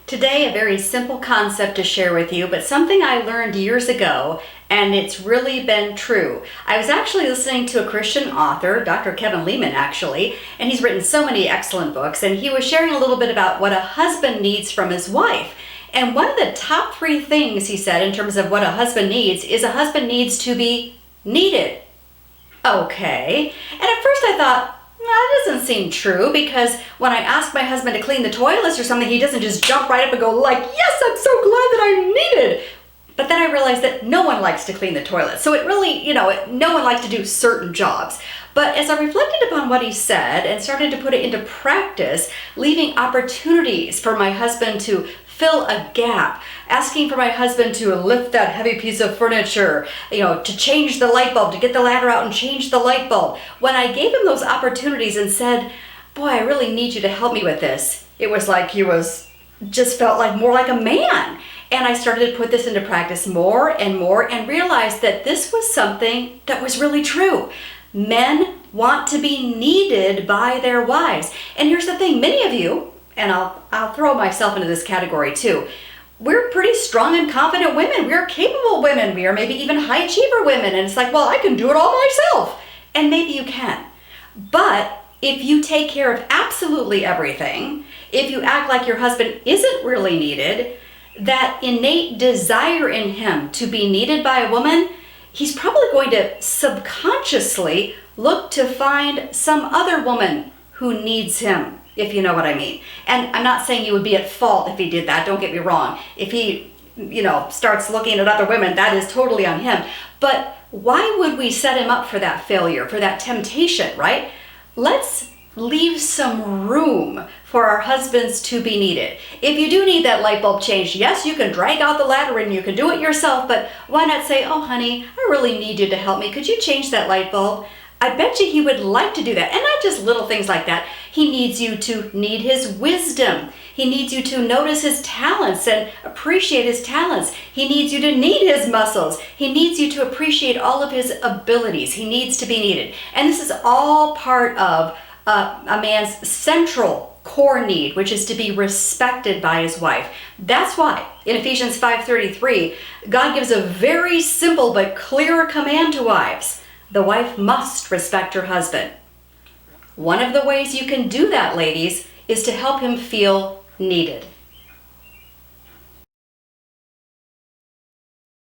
Today, a very simple concept to share with you, but something I learned years ago, and it's really been true. I was actually listening to a Christian author, Dr. Kevin Leman actually, and he's written so many excellent books, and he was sharing a little bit about what a husband needs from his wife. And one of the top 3 things he said in terms of what a husband needs is a husband needs to be needed. Okay. And at first I thought, that doesn't seem true, because when I ask my husband to clean the toilets or something, he doesn't just jump right up and go like, yes, I'm so glad that I'm needed. But then I realized that no one likes to clean the toilet. So it really, no one likes to do certain jobs. But as I reflected upon what he said and started to put it into practice, leaving opportunities for my husband to fill a gap, asking for my husband to lift that heavy piece of furniture, to change the light bulb, to get the ladder out and change the light bulb. When I gave him those opportunities and said, boy, I really need you to help me with this, it was like he just felt like more like a man. And I started to put this into practice more and realized that this was something that was really true. Men want to be needed by their wives. And here's the thing, many of you, and I'll throw myself into this category too, we're pretty strong and confident women. We are capable women. We are maybe even high achiever women. And it's like, well, I can do it all myself. And maybe you can. But if you take care of absolutely everything, if you act like your husband isn't really needed, that innate desire in him to be needed by a woman, he's probably going to subconsciously look to find some other woman who needs him, if you know what I mean. And I'm not saying you would be at fault if he did that, don't get me wrong. If he, starts looking at other women, that is totally on him. But why would we set him up for that failure, for that temptation, right? Let's leave some room for our husbands to be needed. If you do need that light bulb changed, yes, you can drag out the ladder and you can do it yourself, but why not say, oh honey, I really need you to help me. Could you change that light bulb? I bet you he would like to do that. And not just little things like that. He needs you to need his wisdom. He needs you to notice his talents and appreciate his talents. He needs you to need his muscles. He needs you to appreciate all of his abilities. He needs to be needed. And this is all part of a man's central core need, which is to be respected by his wife. That's why in Ephesians 5:33, God gives a very simple but clear command to wives. The wife must respect her husband. One of the ways you can do that, ladies, is to help him feel needed.